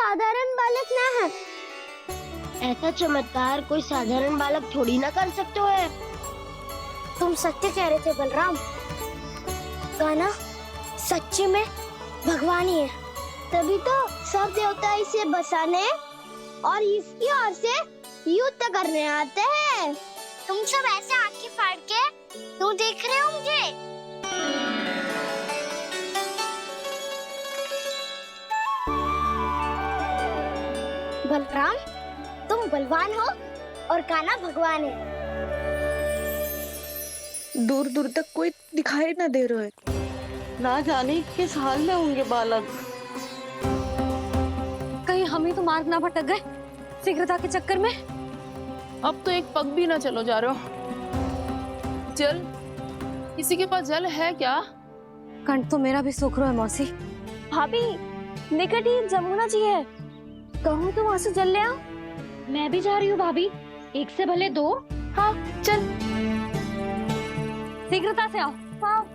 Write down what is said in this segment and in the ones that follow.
साधारण बालक ना है। ऐसा चमत्कार कोई साधारण बालक थोड़ी ना कर सकते है। तुम सत्य कह रहे थे बलराम। कान्हा सच्ची में भगवान ही है। तभी तो सब देवता इसे बसाने और इसकी ओर से युद्ध करने आते हैं। तुम सब ऐसे आंखें फाड़ के क्यों देख रहे हो मुझे? बलराम, तुम बलवान हो और कान्हा भगवान है। दूर दूर तक कोई दिखाई न दे रहा है। ना जाने किस हाल में होंगे बालक। कहीं हम ही तो मार्ग ना भटक गए शीघ्रता के चक्कर में। अब तो एक पग भी ना चलो जा रहे हो। जल, किसी के पास जल है क्या? कंठ तो मेरा भी सूख रहा है मौसी। भाभी, निकट ही जमुना जी है। कहूँ तो वहाँ से जल ले आओ। मैं भी जा रही हूँ भाभी, एक से भले दो। हाँ चल। शीघ्रता से आओ। हाँ।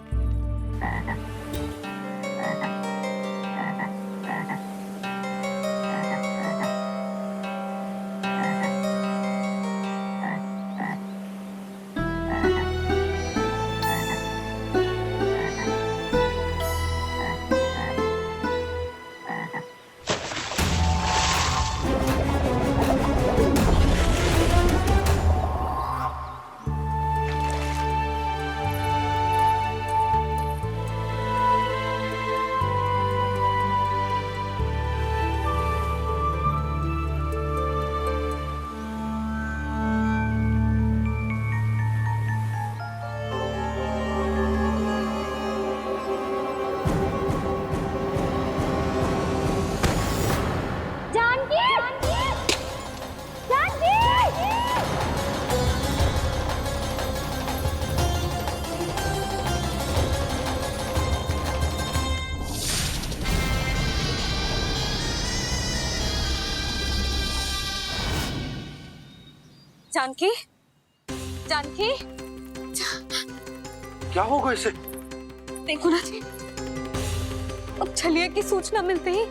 जानकी, जानकी, क्या होगा इसे? देखो ना जी, अब छलिया की सूचना मिलते ही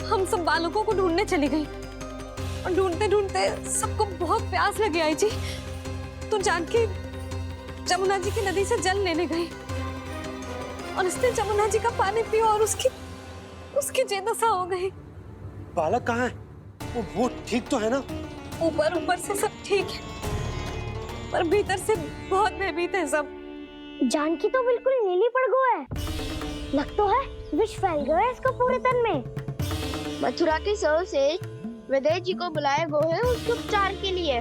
हम सब बालकों को ढूंढने चली गई और ढूंढते ढूंढते सबको बहुत प्यास लगी आई जी। तो जानकी जमुना जी की नदी से जल लेने गई और उसने जमुना जी का पानी पिया और उसकी जेदशा हो गई। बालक कहाँ है? वो ठीक तो है ना? ऊपर से सब ठीक है पर भीतर से बहुत भयभीत है सब। जानकी तो बिल्कुल नीली पड़ गया है। लग तो है विष फैल गया है इसका पूरे तन में। मथुरा के सर्वश्रेष्ठ विदेह जी को बुलाए गए हैं उसके उपचार के लिए।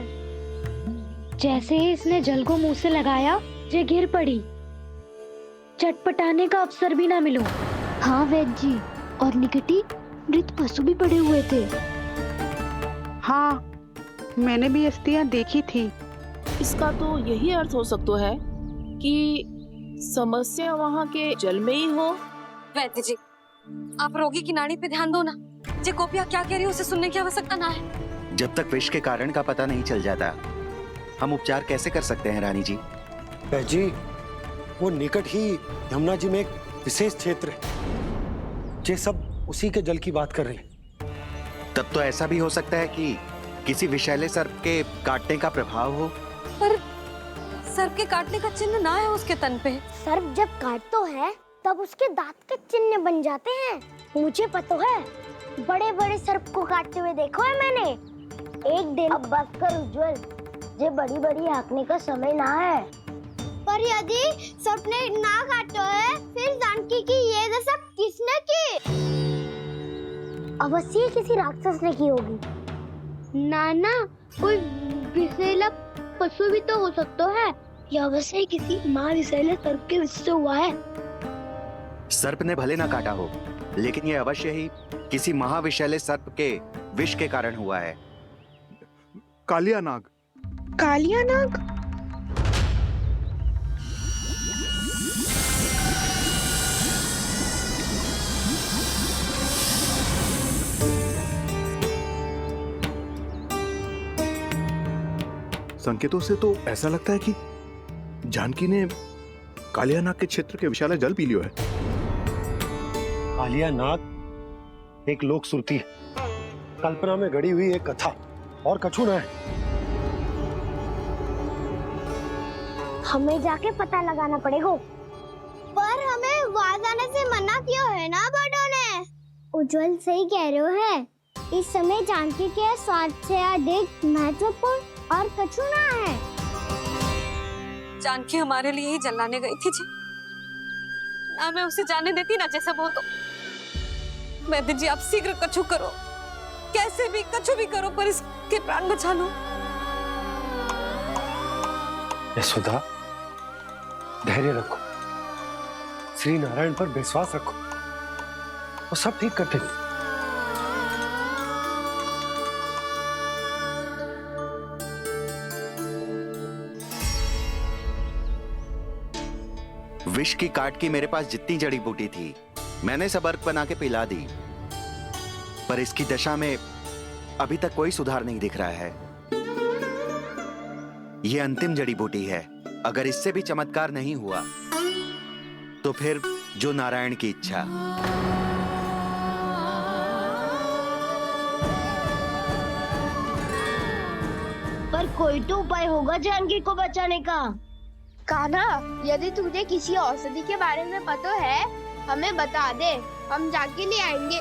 जैसे ही इसने जल को मुंह से लगाया, ये गिर पड़ी। चटपटाने का अवसर भी ना मिलो। हाँ वैद्य जी, और निकटी मृत पशु भी पड़े हुए थे। हाँ, मैंने भी अस्थियां देखी थी। इसका तो यही अर्थ हो सकता है कि समस्या वहाँ के जल में ही हो। वैद्य जी, आप रोगी की नाड़ी पे ध्यान दो ना। जे गोपिया क्या कह रही है उसे सुनने की आवश्यकता ना है। जब तक विष के कारण का पता नहीं चल जाता, हम उपचार कैसे कर सकते हैं रानी जी? जी, वो निकट ही यमुना जी में एक विशेष क्षेत्र है। ये सब उसी के जल की बात कर रहे हैं। तब तो ऐसा भी हो सकता है कि किसी विषैले सर्प के काटने का प्रभाव हो। पर सर्प के काटने का चिन्ह ना है उसके तन पे। सर्प जब काटतो है तब उसके दांत के चिन्ह बन जाते हैं। मुझे पता है, बड़े बड़े सर्प को काटते हुए देखो है मैंने। एक दिन अब बस कर उज्जवल, ये बड़ी बड़ी हाँकने का समय ना है। पर यदि सर्प ने ना काटो है, फिर जानकी की ये दशा किसने की? अवश्य किसी राक्षस ने की होगी। नाना, कोई विषैला पशु भी तो हो सकता है। यह अवश्य किसी महाविषैले सर्प के विष से हुआ है। सर्प ने भले ना काटा हो, लेकिन यह अवश्य ही किसी महाविषैले सर्प के विष के कारण हुआ है। कालिया नाग। कालिया नाग? संकेतों से तो ऐसा लगता है कि जानकी ने कालिया नाग के क्षेत्र के विशाल जल पी लियो है। कालिया नाग एक लोक सुरती है। कल्पना में गढ़ी हुई एक कथा और कछु ना है। हमें जाके पता लगाना पड़ेगा। पर हमें वहां जाने से मना किया है ना बड़ों ने। उज्जवल सही कह रहे हो है। इस समय जानकी के स्वार्थ से अधिक महत्वपूर्ण और कछु ना है। जानकी हमारे लिए ही जलाने गई थी जी। ना मैं उसे जाने देती ना जैसा वो तो। वैद्य जी आप शीघ्र कछु करो, कैसे भी कछु भी करो, पर इसके प्राण बचा लो। यशोदा, धैर्य रखो, श्री नारायण पर विश्वास रखो, वो सब ठीक कर देंगे। विष की काट की मेरे पास जितनी जड़ी बूटी थी मैंने सब अर्क बना के पिला दी, पर इसकी दशा में अभी तक कोई सुधार नहीं दिख रहा है। ये अंतिम जड़ी बूटी है, अगर इससे भी चमत्कार नहीं हुआ तो फिर जो नारायण की इच्छा। पर कोई तो उपाय होगा जानकी को बचाने का। कान्हा, यदि तुझे किसी औषधि के बारे में पता है हमें बता दे, हम जाके ले आएंगे।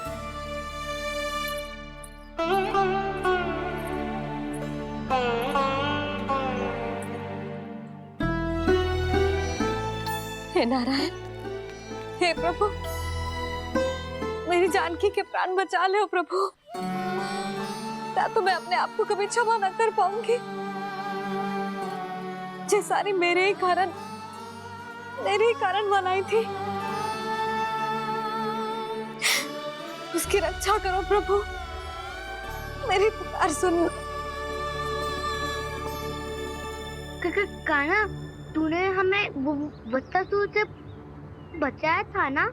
हे नारायण, हे प्रभु, मेरी जानकी के प्राण बचा ले प्रभु। क्या तो मैं अपने आप को कभी क्षमा न कर पाऊंगी। ये सारी मेरे ही कारण बनाई थी। उसकी रक्षा करो प्रभु, मेरी पुकार सुनो। कान्हा, तूने हमें बकासुर से बचाया था ना?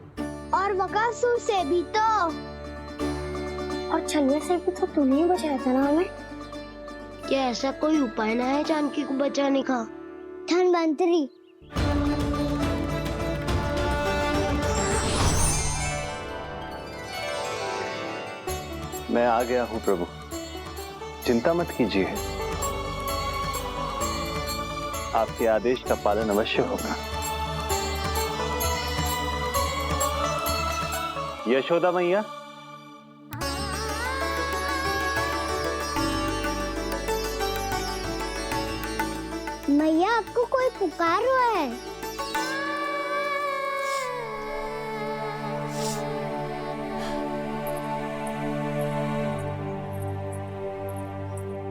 और बकासुर से भी तो, और छलिया से भी तो तूने ही बचाया था ना हमें। क्या ऐसा कोई उपाय ना है जानकी को बचाने का? धन्वंतरी, मैं आ गया हूँ प्रभु, चिंता मत कीजिए, आपके आदेश का पालन अवश्य होगा। यशोदा मैया, मैया आपको कोई पुकार रहा है।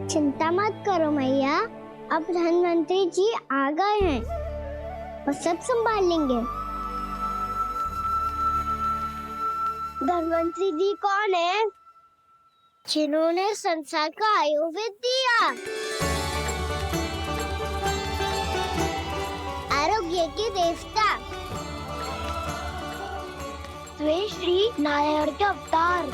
चिंता मत करो मैया, अब धन्वंतरी जी आ गए हैं, वो सब संभाल लेंगे। धन्वंतरी जी कौन है? जिन्होंने संसार का आयुर्वेद दिया, आरोग्य के देवता, वे श्री नारायण के अवतार।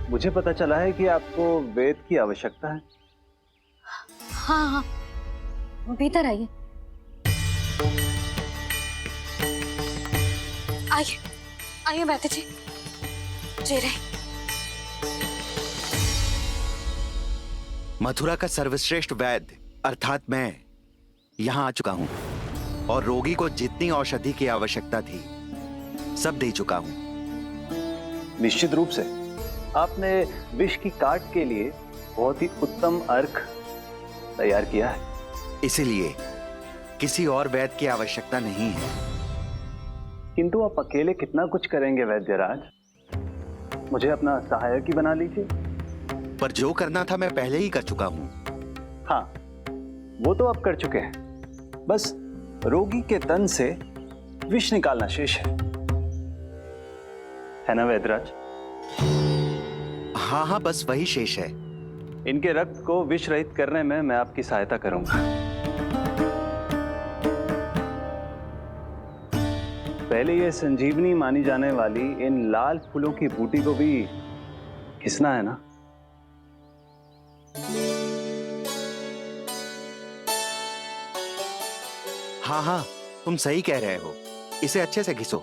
मुझे पता चला है कि आपको वेद की आवश्यकता है। हाँ, भीतर आइए। आइए वैद्य जी, जी रहे। मथुरा का सर्वश्रेष्ठ वैद्य अर्थात मैं यहां आ चुका हूं और रोगी को जितनी औषधि की आवश्यकता थी सब दे चुका हूं। निश्चित रूप से आपने विष की काट के लिए बहुत ही उत्तम अर्क तैयार किया है, इसीलिए किसी और वैद्य की आवश्यकता नहीं है। किंतु आप अकेले कितना कुछ करेंगे वैद्यराज, मुझे अपना सहायक ही बना लीजिए। पर जो करना था मैं पहले ही कर चुका हूं। हाँ, वो तो आप कर चुके हैं, बस रोगी के तन से विष निकालना शेष है ना वैद्यराज? हाँ हाँ, बस वही शेष है। इनके रक्त को विष रहित करने में मैं आपकी सहायता करूंगा। पहले ये संजीवनी मानी जाने वाली इन लाल फूलों की बूटी को भी घिसना है ना? हाँ हाँ, तुम सही कह रहे हो, इसे अच्छे से घिसो।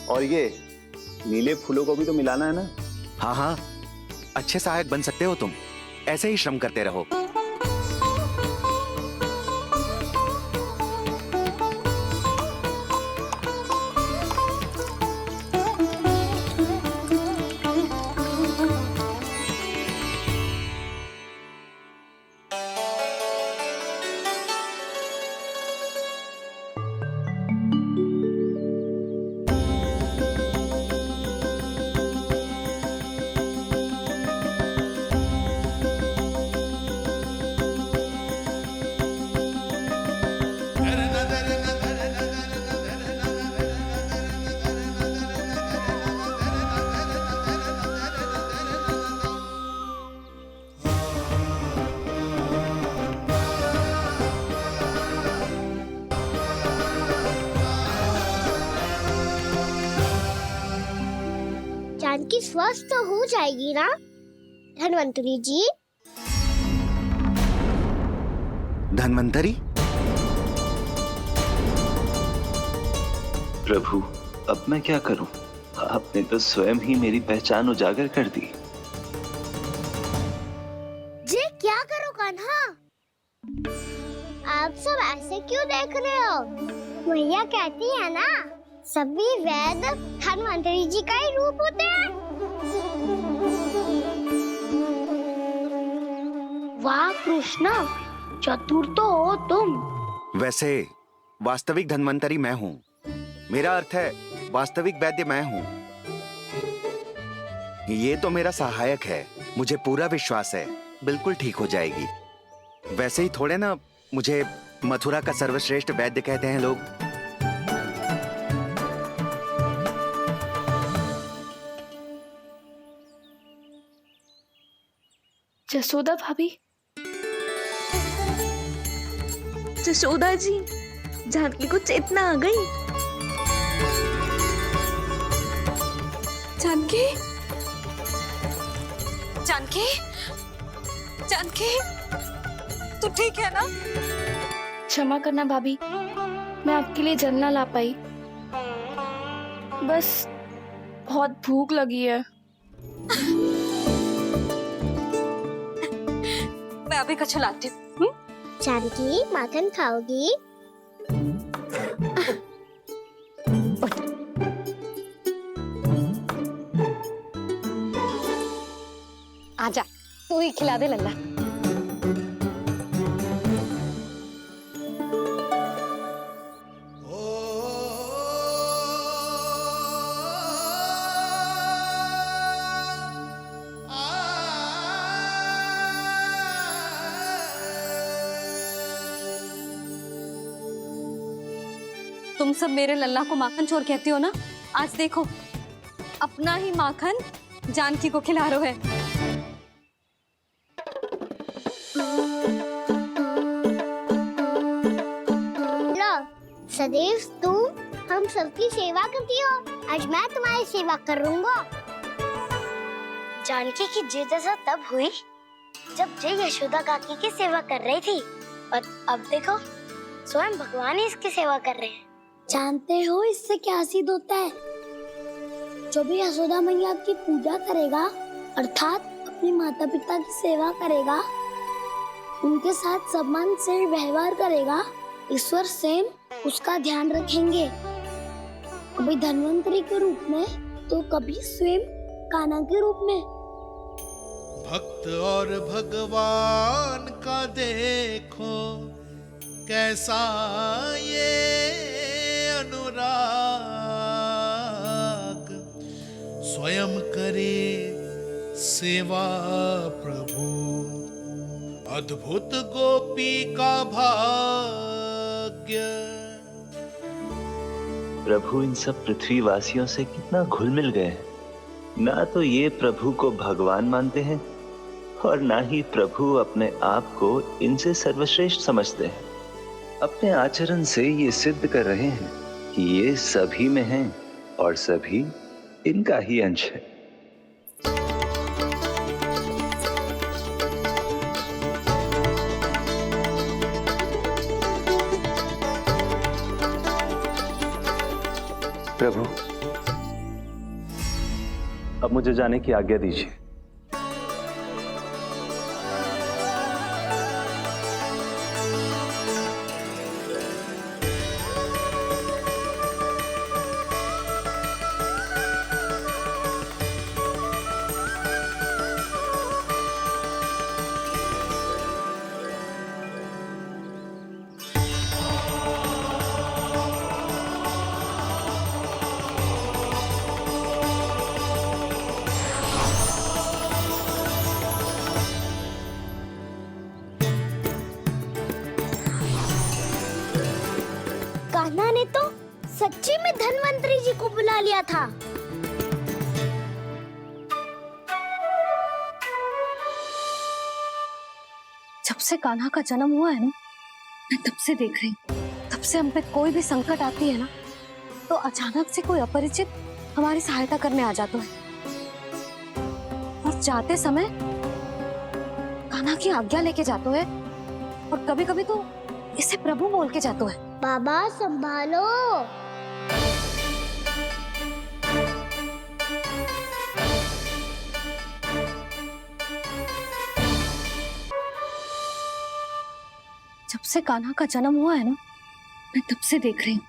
और ये नीले फूलों को भी तो मिलाना है ना? हाँ हाँ, अच्छे सहायक बन सकते हो तुम, ऐसे ही श्रम करते रहो। जानकी स्वस्थ तो हो जाएगी ना धन्वंतरी जी? धन्वंतरी? प्रभु, अब मैं क्या करूं? आपने तो स्वयं ही मेरी पहचान उजागर कर दी। जी क्या करो कान्हा? आप सब ऐसे क्यों देख रहे हो? मैया कहती है ना, सभी वेद धन्वंतरी जी का ही रूप होते हैं। वाह कृष्णा, चतुर तो हो तुम। वैसे वास्तविक धन्वंतरी मैं हूँ, मेरा अर्थ है वास्तविक वैद्य मैं हूँ। ये तो मेरा सहायक है, मुझे पूरा विश्वास है बिल्कुल ठीक हो जाएगी। वैसे ही थोड़े ना मुझे मथुरा का सर्वश्रेष्ठ वैद्य कहते हैं लोग। जसोदा भाभी, जसोदा जी, जानकी को चेतना आ गई। जानकी, जानकी, जानकी, तू ठीक है ना? क्षमा करना भाभी, मैं आपके लिए जल ना ला पाई। बस बहुत भूख लगी है। मैं अभी कच्छ लाती हूँ। जानकी माखन खाओगी? आजा, तू ही खिला दे लल्ला। तुम सब मेरे लल्ला को माखन चोर कहती हो ना? आज देखो, अपना ही माखन जानकी को खिला रहे है। लो, सदैव तुम हम सबकी सेवा करती हो, आज मैं तुम्हारी सेवा करूंगा। जानकी की जिज्ञासा तब हुई जब जय यशोदा काकी की सेवा कर रही थी, और अब देखो स्वयं भगवान ही इसकी सेवा कर रहे हैं। जानते हो इससे क्या सिद्ध होता है? जो भी यशोदा मैया की पूजा करेगा, अर्थात अपने माता पिता की सेवा करेगा, उनके साथ सम्मान से व्यवहार करेगा, ईश्वर स्वयं उसका ध्यान रखेंगे। कभी धन्वंतरी के रूप में तो कभी स्वयं कान्हा के रूप में। भक्त और भगवान का देखो कैसा ये अनुराग, स्वयं करे सेवा प्रभु, अद्भुत गोपी का भाग्य। प्रभु इन सब पृथ्वीवासियों से कितना घुल मिल गए हैं। ना तो ये प्रभु को भगवान मानते हैं और ना ही प्रभु अपने आप को इनसे सर्वश्रेष्ठ समझते हैं। अपने आचरण से ये सिद्ध कर रहे हैं कि ये सभी में हैं और सभी इनका ही अंश है। प्रभु, अब मुझे जाने की आज्ञा दीजिए। कान्हा ने तो सच्ची में धन्वंतरी जी को बुला लिया था। जब से कान्हा का जन्म हुआ है ना, मैं तब से देख रही हूँ, तब से हम पे कोई भी संकट आती है ना, तो अचानक से कोई अपरिचित हमारी सहायता करने आ जाता है। और जाते समय कान्हा की आज्ञा लेके जाते है, और कभी कभी तो इसे प्रभु बोल के जाते है। बाबा संभालो। जब से कान्हा का जन्म हुआ है ना, मैं तब से देख रही हूँ,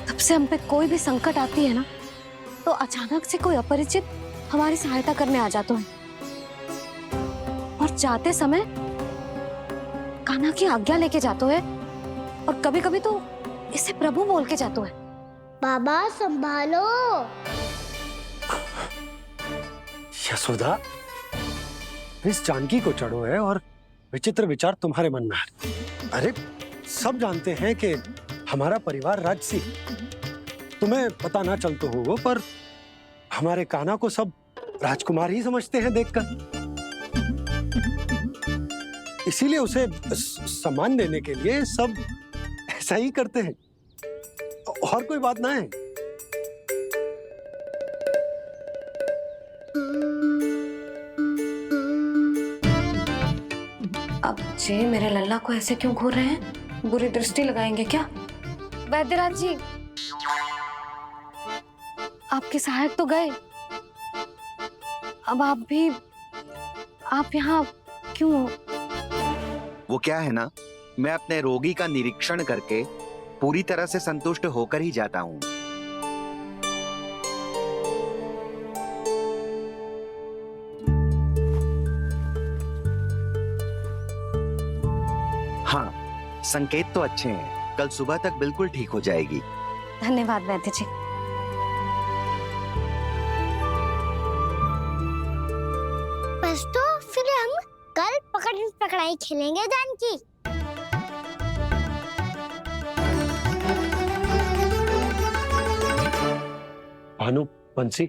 तब से हम पे कोई भी संकट आती है ना, तो अचानक से कोई अपरिचित हमारी सहायता करने आ जाते हैं। और जाते समय कान्हा की आज्ञा लेके जाते हैं, और कभी कभी तो इसे प्रभु बोल के जाते हैं। बाबा संभालो। यशोदा, इस जानकी को चढ़ो है और विचित्र विचार तुम्हारे मन में है। अरे सब जानते हैं कि हमारा परिवार राजसी है। तुम्हें पता ना चलते हो पर हमारे कान्हा को सब राजकुमार ही समझते हैं देखकर। इसीलिए उसे सम्मान देने के लिए सब ऐसा ही करते हैं, और कोई बात ना है। अब जे मेरे लल्ला को ऐसे क्यों घूर रहे हैं? बुरी दृष्टि लगाएंगे क्या? वैद्यराज जी, आपके सहायक तो गए, अब आप यहाँ क्यों? वो क्या है ना, मैं अपने रोगी का निरीक्षण करके पूरी तरह से संतुष्ट होकर ही जाता हूँ। हाँ, संकेत तो अच्छे हैं, कल सुबह तक बिल्कुल ठीक हो जाएगी। धन्यवाद वैद्य जी। बस तो फिर हम कल पकड़न पकड़ाई खेलेंगे जानकी। भानु, बंसी,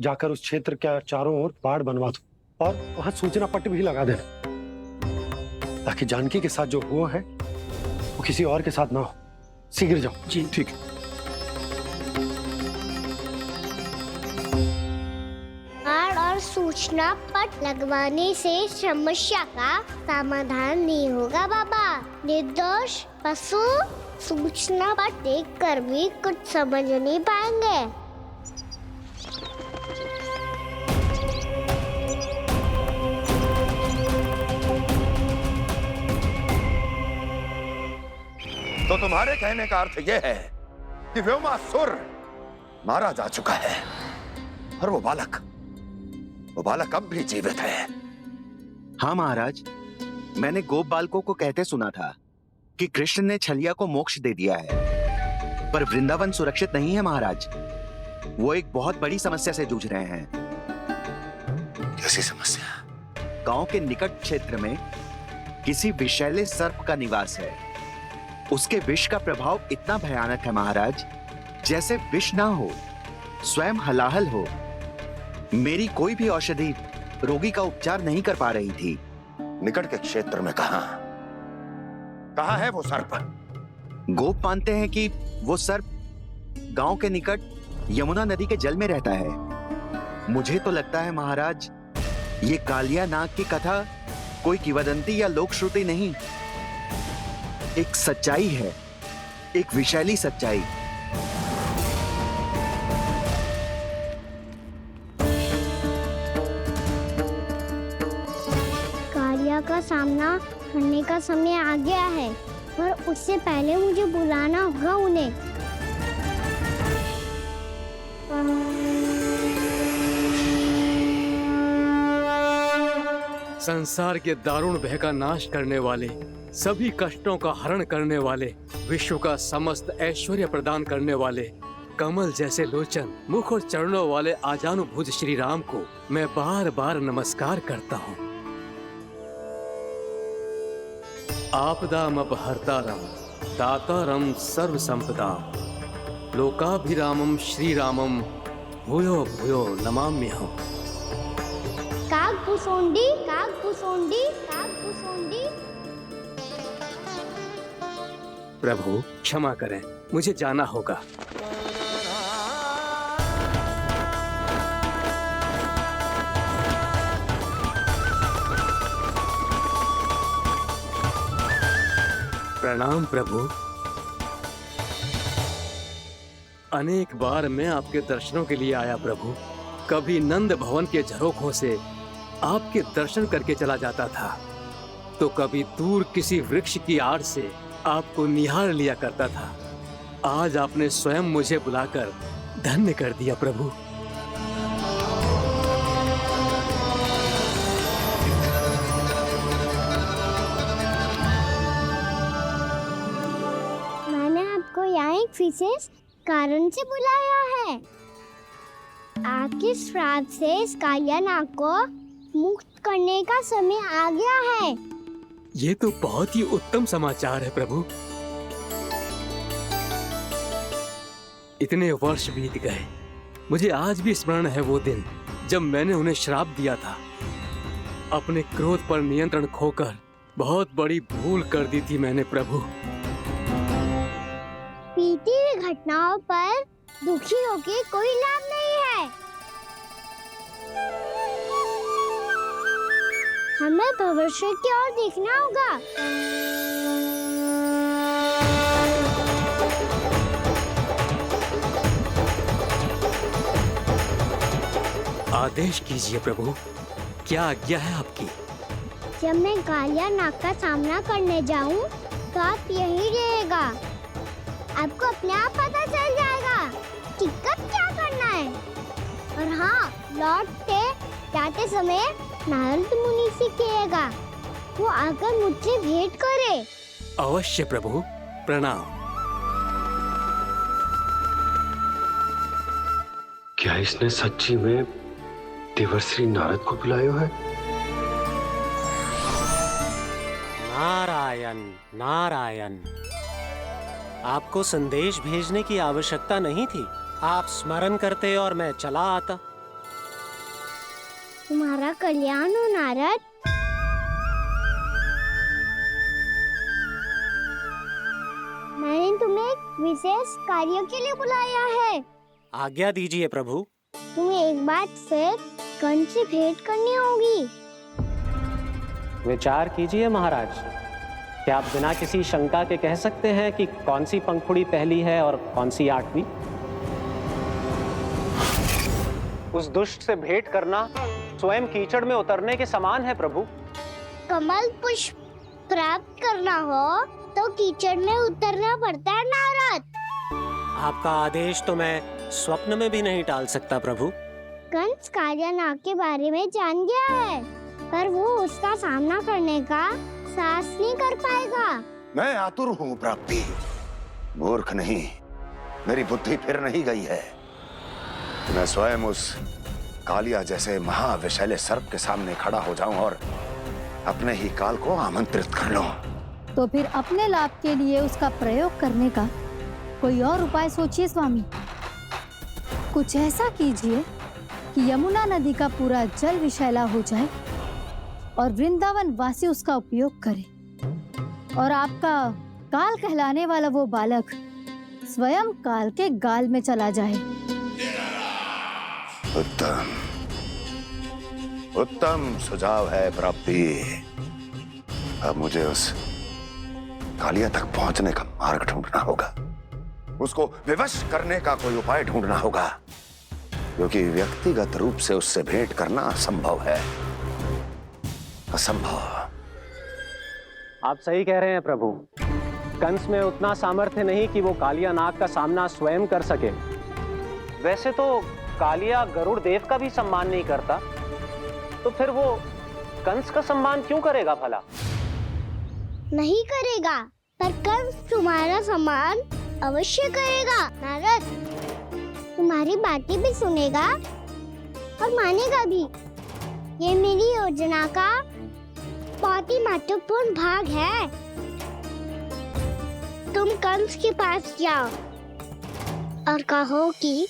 जाकर उस क्षेत्र के चारों ओर बाड़ बनवा दो और वहां सूचना पट्ट भी लगा देना, ताकि जानकी के साथ जो हुआ है वो किसी और के साथ ना हो। शीघ्र जाओ। जी ठीक है। बाड़ और सूचना पट लगवाने से समस्या का समाधान नहीं होगा बाबा। निर्दोष पशु सूचना पट देखकर भी कुछ समझ नहीं पाएंगे। तो तुम्हारे कहने का अर्थ यह है कि व्योमासुर मारा जा चुका है और वो बालक अब भी जीवित है। हाँ महाराज, मैंने गोप बालकों को कहते सुना था कि कृष्ण ने छलिया को मोक्ष दे दिया है, पर वृंदावन सुरक्षित नहीं है महाराज। वो एक बहुत बड़ी समस्या से जूझ रहे हैं। कैसी समस्या? गांव के निकट क्षेत्र में किसी विषैले सर्प का निवास है। उसके विष का प्रभाव इतना भयानक है महाराज, जैसे विष ना हो, स्वयं हलाहल हो। मेरी कोई भी औषधि रोगी का उपचार नहीं कर पा रही थी। निकट के क्षेत्र में कहाँ है वो सर्प? गोप मानते हैं कि वो सर्प गांव के निकट यमुना नदी के जल में रहता है। मुझे तो लगता है महाराज, ये कालिया नाग की कथा कोई किंवदंती या लोक श्रुति नहीं, एक सच्चाई है, एक विषैली सच्चाई। कालिया का सामना करने का समय आ गया है, पर उससे पहले मुझे बुलाना होगा उन्हें। संसार के दारुण भय का नाश करने वाले, सभी कष्टों का हरण करने वाले, विश्व का समस्त ऐश्वर्य प्रदान करने वाले, कमल जैसे लोचन, मुख और चरणों वाले आजानुभुज श्री राम को मैं बार बार नमस्कार करता हूँ। आपदामपहर्तारं दातारं सर्व संपदां लोकाभिरामं श्रीरामं भूयो भूयो नमाम्यहम्। कागभूसोंडी, कागभूसोंडी, कागभूसोंडी। प्रभु क्षमा करें, मुझे जाना होगा। प्रणाम प्रभु। अनेक बार मैं आपके दर्शनों के लिए आया प्रभु। कभी नंद भवन के झरोखों से आपके दर्शन करके चला जाता था, तो कभी दूर किसी वृक्ष की आड़ से आपको निहार लिया करता था। आज आपने स्वयं मुझे बुलाकर धन्य कर दिया प्रभु। मैंने आपको यहाँ एक विशेष कारण से बुलाया है। आपके श्राप से इस कालिया नाग को मुक्त करने का समय आ गया है। ये तो बहुत ही उत्तम समाचार है प्रभु। इतने वर्ष बीत गए, मुझे आज भी स्मरण है वो दिन जब मैंने उन्हें श्राप दिया था। अपने क्रोध पर नियंत्रण खोकर बहुत बड़ी भूल कर दी थी मैंने प्रभु। बीती हुई घटनाओं पर दुखी होके कोई लाभ नहीं है। हमें भविष्य की ओर देखना होगा। आदेश कीजिए प्रभु, क्या आज्ञा है आपकी? जब मैं कालिया नाग का सामना करने जाऊं, तो आप यही रहेगा। आपको अपने आप पता चल जाएगा कि कब क्या करना है। और हाँ, लौटते जाते समय नारद मुनि से कहेगा, वो आकर मुझसे भेंट करे। अवश्य प्रभु, प्रणाम। क्या इसने सच्ची में देवर्षि नारद को बुलाया है? नारायण नारायण, आपको संदेश भेजने की आवश्यकता नहीं थी। आप स्मरण करते और मैं चला आता। तुम्हारा कल्याण हो नारद। मैंने तुम्हें एक विशेष कार्य के लिए बुलाया है। आज्ञा दीजिए प्रभु। तुम्हें एक बार फिर कंस से भेंट करनी होगी। विचार कीजिए महाराज, क्या आप बिना किसी शंका के कह सकते हैं कि कौन सी पंखुड़ी पहली है और कौन सी आठवीं? उस दुष्ट से भेंट करना स्वयं कीचड़ में उतरने के समान है प्रभु। कमल पुष्प प्राप्त करना हो तो कीचड़ में उतरना पड़ता है नारद। आपका आदेश तो मैं स्वप्न में भी नहीं टाल सकता प्रभु। कंस कालिया नाग के बारे में जान गया है, पर वो उसका सामना करने का साहस नहीं कर पाएगा। मैं आतुर हूँ प्राप्ति, मूर्ख नहीं। मेरी बुद्धि फिर नहीं गई है। मैं स्वयं उस कालिया जैसे महाविषैले सर्प के सामने खड़ा हो जाऊं और अपने ही काल को आमंत्रित कर लूं। तो फिर अपने लाभ के लिए उसका प्रयोग करने का कोई और उपाय सोचिए स्वामी। कुछ ऐसा कीजिए कि यमुना नदी का पूरा जल विषैला हो जाए और वृंदावन वासी उसका उपयोग करे और आपका काल कहलाने वाला वो बालक स्वयं काल के गाल में चला जाए। उत्तम उत्तम सुझाव है प्राप्ति। अब मुझे उस कालिया तक पहुंचने का मार्ग ढूंढना होगा, उसको विवश करने का कोई उपाय ढूंढना होगा, क्योंकि व्यक्तिगत रूप से उससे भेंट करना असंभव है, असंभव। आप सही कह रहे हैं प्रभु। कंस में उतना सामर्थ्य नहीं कि वो कालिया नाग का सामना स्वयं कर सके। वैसे तो कालिया गरुड़ देव का भी सम्मान नहीं करता, तो फिर वो कंस का सम्मान क्यों करेगा भला? नहीं करेगा, पर कंस तुम्हारा सम्मान अवश्य करेगा। नारद तुम्हारी बातें भी सुनेगा और मानेगा भी। ये मेरी योजना का बहुत ही महत्वपूर्ण भाग है। तुम कंस के पास जाओ और कहो कि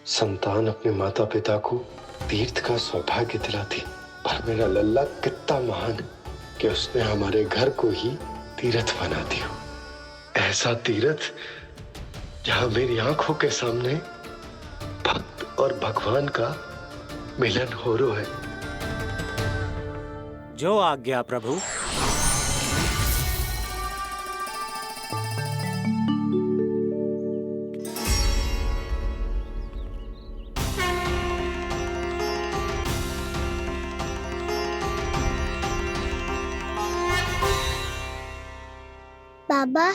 संतान अपने माता पिता को तीर्थ का सौभाग्य दिलाती, पर मेरा लल्ला कितना महान है कि उसने हमारे घर को ही तीर्थ बना दिया। ऐसा तीर्थ जहां मेरी आंखों के सामने भक्त और भगवान का मिलन हो रहा है। जो आज्ञा प्रभु। बाबा।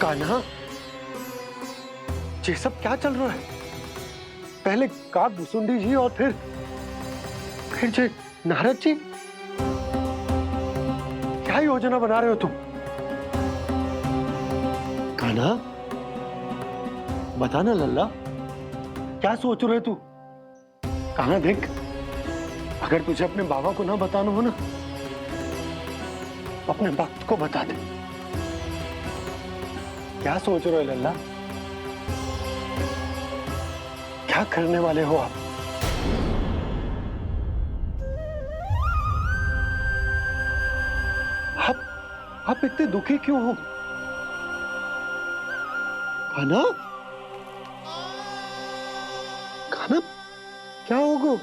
कान्हा, ये सब क्या चल रहा है? पहले काग भुसुंडी जी और फिर जे नारद जी। क्या योजना बना रहे हो तुम? कान्हा, बताना लल्ला, क्या सोच रहे तू? कान्हा देख, अगर तुझे अपने बाबा को ना बताना हो ना, अपने भक्त को बता दे। क्या सोच रहे हो लल्ला? क्या करने वाले हो आप? आप इतने दुखी क्यों हो? कान्हा, कान्हा, क्या होगा?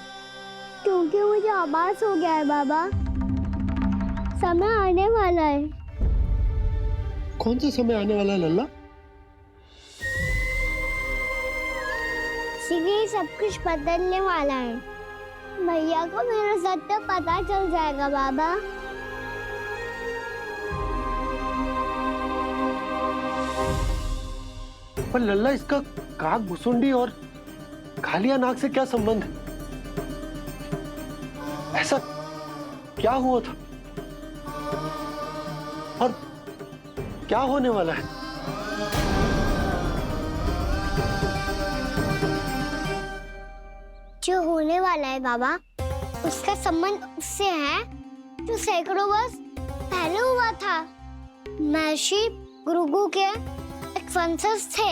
क्योंकि मुझे आभास हो गया है बाबा, समय आने वाला है। कौन सा समय आने वाला है लल्ला? शीघ्र सब कुछ बदलने वाला है। भैया को मेरा सत्य पता चल जाएगा बाबा। पर लल्ला, इसका काग भुसुंडी और कालिया नाग से क्या संबंध है? ऐसा क्या हुआ था और क्या होने वाला है? जो होने वाला है बाबा, उसका संबंध उससे है जो सैकड़ों वर्ष पहले हुआ था। महर्षि भृगु के एक वंशज थे,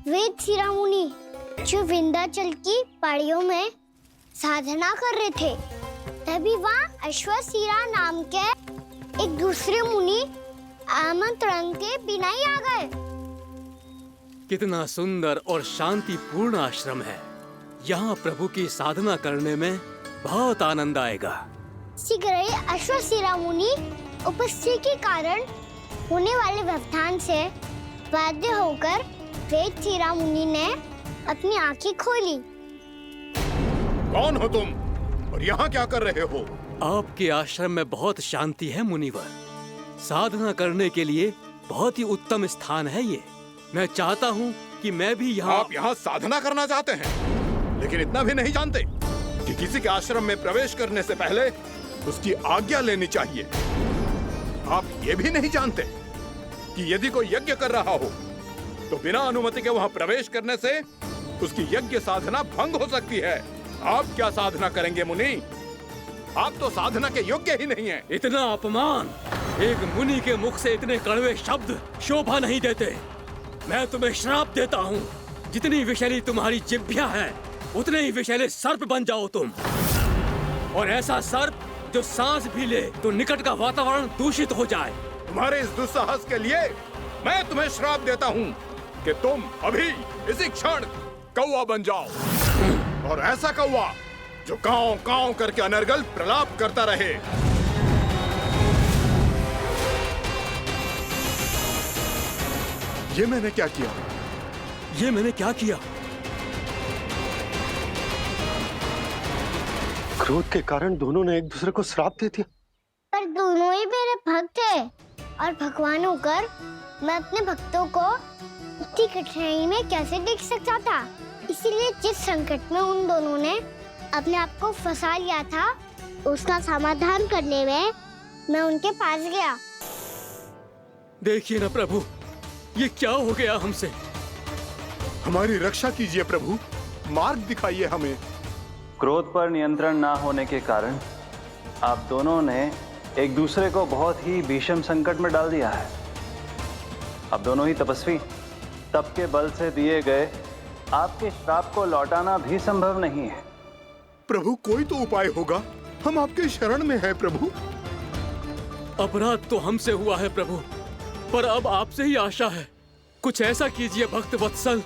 वेद शिरा मुनि, जो विंध्याचल की पहाड़ियों में साधना कर रहे थे। तभी वहाँ अश्वशिरा नाम के एक दूसरे मुनि आमंत्रण के बिना ही आ गए। कितना सुंदर और शांतिपूर्ण आश्रम है। यहाँ प्रभु की साधना करने में बहुत आनंद आएगा। शीघ्र ही अश्वशिरा मुनि उपस्थिति के कारण होने वाले व्यवधान से बाध्य होकर वेद शिरा मुनि ने अपनी आंखें खोली। कौन हो तुम और यहाँ क्या कर रहे हो? आपके आश्रम में बहुत शांति है मुनिवर। साधना करने के लिए बहुत ही उत्तम स्थान है ये। मैं चाहता हूँ कि मैं भी यहाँ। आप यहाँ साधना करना चाहते हैं, लेकिन इतना भी नहीं जानते कि किसी के आश्रम में प्रवेश करने से पहले उसकी आज्ञा लेनी चाहिए। आप ये भी नहीं जानते कि यदि कोई यज्ञ कर रहा हो तो बिना अनुमति के वहाँ प्रवेश करने से उसकी यज्ञ साधना भंग हो सकती है। आप क्या साधना करेंगे मुनि? आप तो साधना के योग्य ही नहीं हैं। इतना अपमान! एक मुनि के मुख से इतने कड़वे शब्द शोभा नहीं देते। मैं तुम्हें श्राप देता हूँ, जितनी विषैली तुम्हारी जिह्वा है उतने ही विषैले सर्प बन जाओ तुम। और ऐसा सर्प जो सांस भी ले तो निकट का वातावरण दूषित हो जाए। तुम्हारे इस दुस्साहस के लिए मैं तुम्हें श्राप देता हूँ कि तुम अभी इसी क्षण कौवा बन जाओ, और ऐसा कौवा जो कांव कांव करके अनर्गल प्रलाप करता रहे। ये मैंने क्या किया? ये मैंने क्या किया? क्रोध के कारण दोनों ने एक दूसरे को श्राप दे दिया। पर दोनों ही मेरे भक्त थे, और भगवान होकर मैं अपने भक्तों को इतनी कठिनाई में कैसे देख सकता था? इसीलिए जिस संकट में उन दोनों ने अपने आप को फंसा लिया था, उसका समाधान करने में मैं उनके पास गया। देखिए ना प्रभु, ये क्या हो गया हमसे? हमारी रक्षा कीजिए प्रभु, मार्ग दिखाइए हमें। क्रोध पर नियंत्रण ना होने के कारण आप दोनों ने एक दूसरे को बहुत ही भीषण संकट में डाल दिया है। अब दोनों ही तपस्वी, तप के बल से दिए गए आपके श्राप को लौटाना भी संभव नहीं है। प्रभु कोई तो उपाय होगा, हम आपके शरण में हैं प्रभु। अपराध तो हमसे हुआ है प्रभु, पर अब आपसे ही आशा है। कुछ ऐसा कीजिए भक्त वत्सल,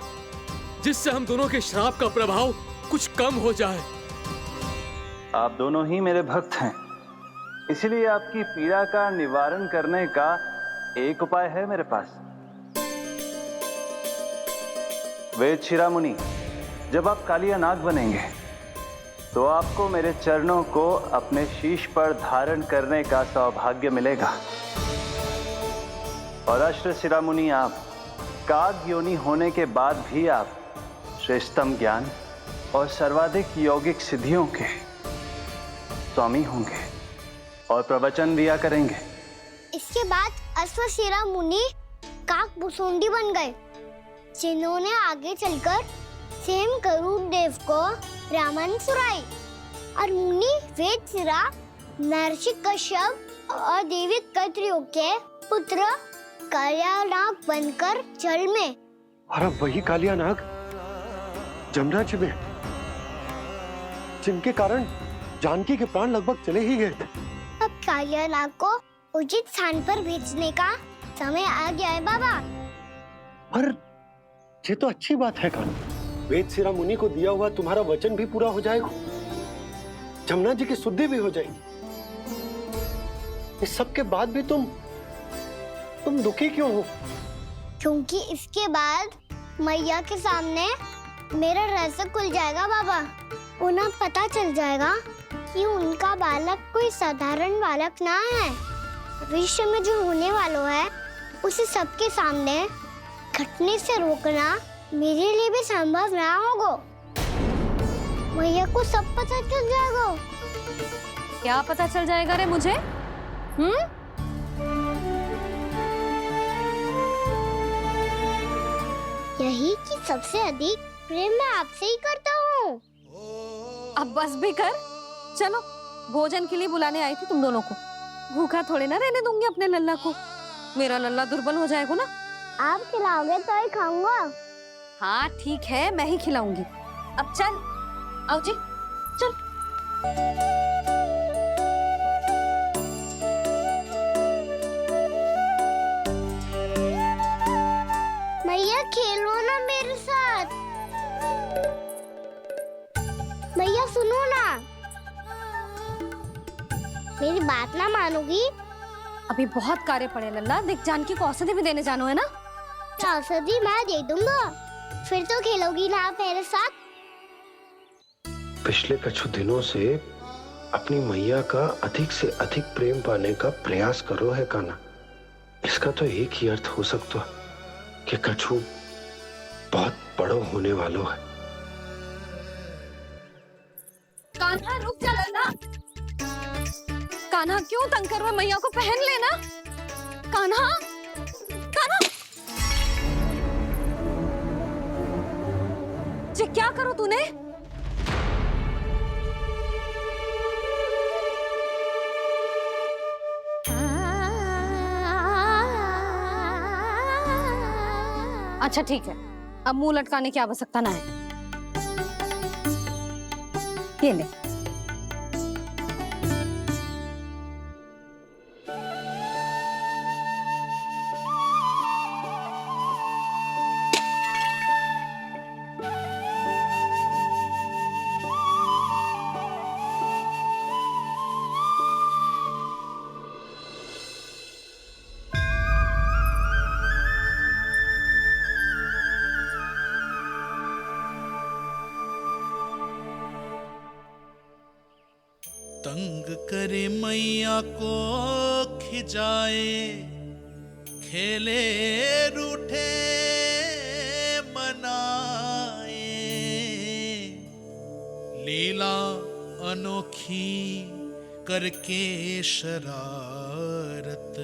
जिससे हम दोनों के श्राप का प्रभाव कुछ कम हो जाए। आप दोनों ही मेरे भक्त हैं, इसलिए आपकी पीड़ा का निवारण करने का एक उपाय है मेरे पास। वेद शिरामुनि, जब आप कालिया नाग बनेंगे तो आपको मेरे चरणों को अपने शीश पर धारण करने का सौभाग्य मिलेगा। और अश्र शिरामुनि, आप काग योनि होने के बाद भी आप श्रेष्ठतम ज्ञान और सर्वाधिक यौगिक सिद्धियों के स्वामी होंगे और प्रवचन दिया करेंगे। इसके बाद अश्वशिरा मुनि काक भुसुंडी बन गए, जिन्होंने आगे चलकर सेम गरुड़ देव को रामायण सुनाई। और मुनि वेदशिरा महर्षि कश्यप और देवी कत्रियों के पुत्र कालिया नाग बनकर जल में। और अब वही कालिया नाग जमुना जी में, जिनके कारण जानकी के प्राण लगभग चले ही गए थे। अब कालिया नाग को उचित स्थान पर भेजने का समय आ गया है बाबा। पर ये तो अच्छी बात है कान्हा, वेदशिरा मुनि को दिया हुआ तुम्हारा वचन भी पूरा हो जाएगा, जमुना जी की शुद्धि भी हो जाएगी। इस सब के बाद भी तुम दुखी क्यों हो? क्योंकि इसके बाद मैया के सामने मेरा रहस्य खुल जाएगा बाबा। उन्हें पता चल जाएगा कि उनका बालक कोई साधारण बालक ना है। भविष्य में जो होने वाला है उसे सबके सामने घटने से रोकना मेरे लिए भी संभव ना होगा। मैया को सब पता चल जाएगा। क्या पता चल जाएगा रे मुझे? यही कि सबसे अधिक प्रेम मैं आपसे ही करता हूँ। अब बस भी कर, चलो भोजन के लिए बुलाने आई थी तुम दोनों को। भूखा थोड़े ना रहने दूंगी अपने लल्ला को, मेरा लल्ला दुर्बल हो जाएगा ना। आप खिलाओगे तो ही खाऊंगा। हाँ ठीक है, मैं ही खिलाऊंगी। अब चल, आओ जी, चल। मैया खेलो ना मेरे साथ। मैया सुनो ना, मेरी बात ना मानोगी? अभी बहुत कार्य पड़े लल्ला, देख जानकी को औषधि भी देने जानो है ना। औषधि मैं दे दूंगा, फिर तो खेलोगी ना आप मेरे साथ। पिछले कुछ दिनों से अपनी मैया का अधिक से अधिक प्रेम पाने का प्रयास करो है कान्हा। इसका तो एक ही अर्थ हो सकता है कि कछु बहुत बड़ो होने वालों है। कान्हा रुक जा लल्ला। कान्हा क्यों तंग कर रहा है? मैया को पहन लेना। कान्हा, कान्हा, ये क्या करो तूने? अच्छा ठीक है, अब मुंह लटकाने की आवश्यकता ना है। ये ले। तंग करे मैया को खिजाए, खेले रूठे मनाए, लीला अनोखी करके शरारत,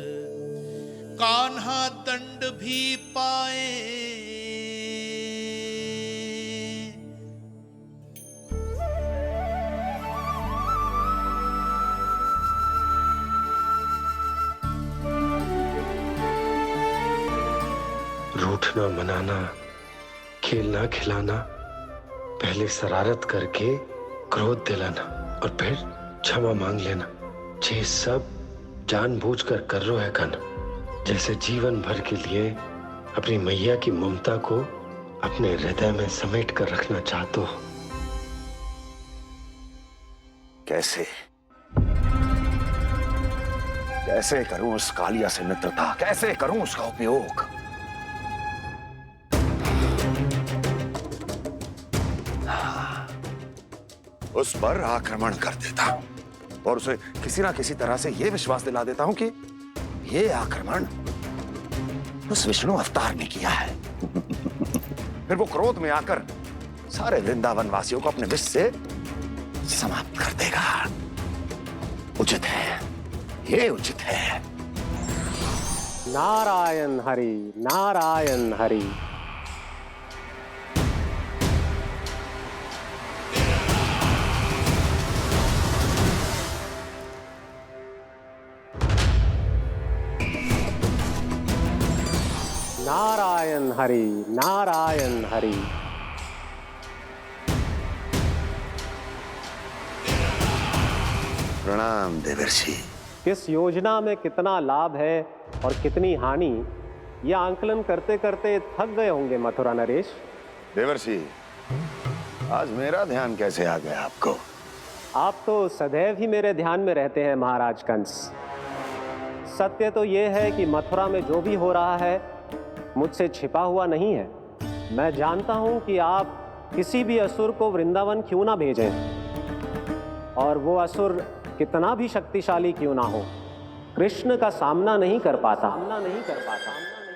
कान्हा दंड भी पाए। रूठना मनाना, खेलना खिलाना, पहले शरारत करके क्रोध दिलाना और फिर क्षमा मांग लेना, ये सब जानबूझकर कर रहे है कान्हा। जैसे जीवन भर के लिए अपनी मैया की ममता को अपने हृदय में समेट कर रखना चाहते हो। कैसे कैसे करूं उस कालिया से मित्रता, कैसे करूं उसका उपयोग? उस पर आक्रमण कर देता हूं और उसे किसी ना किसी तरह से यह विश्वास दिला देता हूं कि यह आक्रमण उस विष्णु अवतार ने किया है। फिर वो क्रोध में आकर सारे वृंदावन वासियों को अपने विष से समाप्त कर देगा। उचित है, ये उचित है। नारायण हरि, नारायण हरि। नारायण हरि, नारायण हरि। प्रणाम देवर्षि। किस योजना में कितना लाभ है और कितनी हानि, यह आंकलन करते करते थक गए होंगे मथुरा नरेश। देवर्षि, आज मेरा ध्यान कैसे आ गया आपको? आप तो सदैव ही मेरे ध्यान में रहते हैं महाराज कंस। सत्य तो यह है कि मथुरा में जो भी हो रहा है मुझसे छिपा हुआ नहीं है। मैं जानता हूं कि आप किसी भी असुर को वृंदावन क्यों ना भेजें, और वो असुर कितना भी शक्तिशाली क्यों ना हो, कृष्ण का सामना नहीं कर पाता।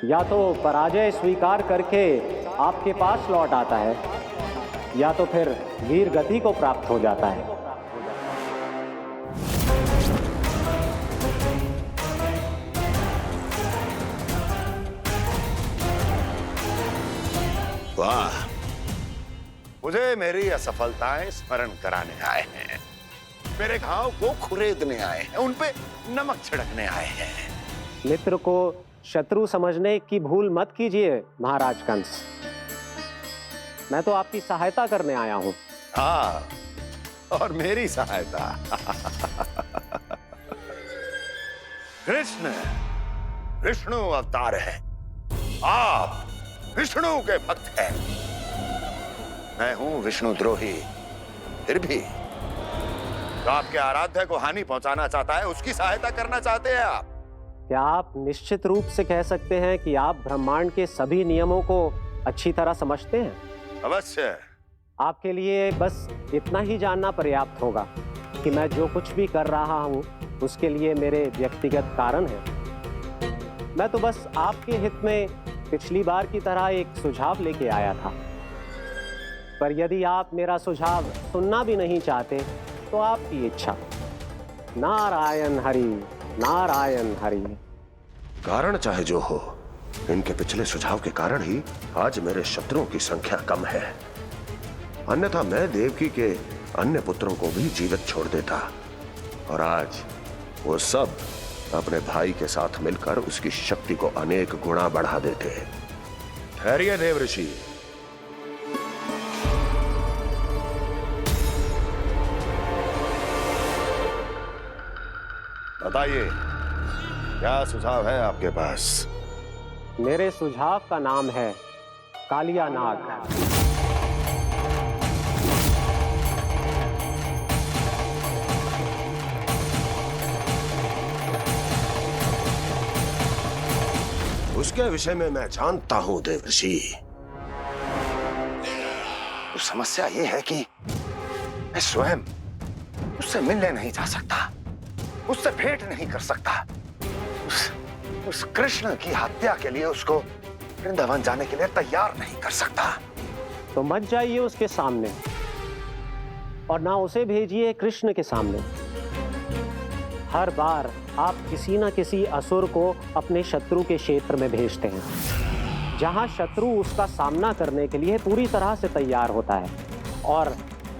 या तो पराजय स्वीकार करके आपके पास लौट आता है, या तो फिर वीर गति को प्राप्त हो जाता है। वाह, मुझे मेरी असफलताएं स्मरण कराने आए हैं, मेरे घाव को खुरेदने आए हैं, उन पे नमक छिड़कने आए हैं। मित्र को शत्रु समझने की भूल मत कीजिए महाराज कंस। मैं तो आपकी सहायता करने आया हूं। हाँ, और मेरी सहायता। कृष्ण विष्णु अवतार है, आप विष्णु के भक्त हैं। मैं हूं विष्णु द्रोही, फिर भी तो आपके आराध्य को हानि पहुंचाना चाहता है, उसकी सहायता करना चाहते हैं आप। क्या आप निश्चित रूप से कह सकते हैं कि आप ब्रह्मांड के सभी नियमों को अच्छी तरह समझते हैं? अवश्य। आपके लिए बस इतना ही जानना पर्याप्त होगा कि मैं जो कुछ भी कर रहा हूं उसके लिए मेरे व्यक्तिगत कारण हैं। मैं तो बस आपके हित में पिछली बार की तरह एक सुझाव लेके आया था, पर यदि आप मेरा सुझाव सुनना भी नहीं चाहते तो आपकी इच्छा। नारायण हरि, नारायण हरि। कारण चाहे जो हो, इनके पिछले सुझाव के कारण ही आज मेरे शत्रुओं की संख्या कम है, अन्यथा मैं देवकी के अन्य पुत्रों को भी जीवित छोड़ देता, और आज वो सब अपने भाई के साथ मिलकर उसकी शक्ति को अनेक गुना बढ़ा देते। ठहरिए देवऋषि। बताइए, क्या सुझाव है आपके पास? मेरे सुझाव का नाम है कालिया नाग। उसके विषय में मैं जानता हूं देवऋषि। तो समस्या ये है कि मैं स्वयं उससे मिलने नहीं जा सकता, उससे भेंट नहीं कर सकता। उस कृष्ण की हत्या के लिए उसको वृंदावन जाने के लिए तैयार नहीं कर सकता। तो मत जाइए उसके सामने और ना उसे भेजिए कृष्ण के सामने। हर बार आप किसी ना किसी असुर को अपने शत्रु के क्षेत्र में भेजते हैं, जहां शत्रु उसका सामना करने के लिए पूरी तरह से तैयार होता है और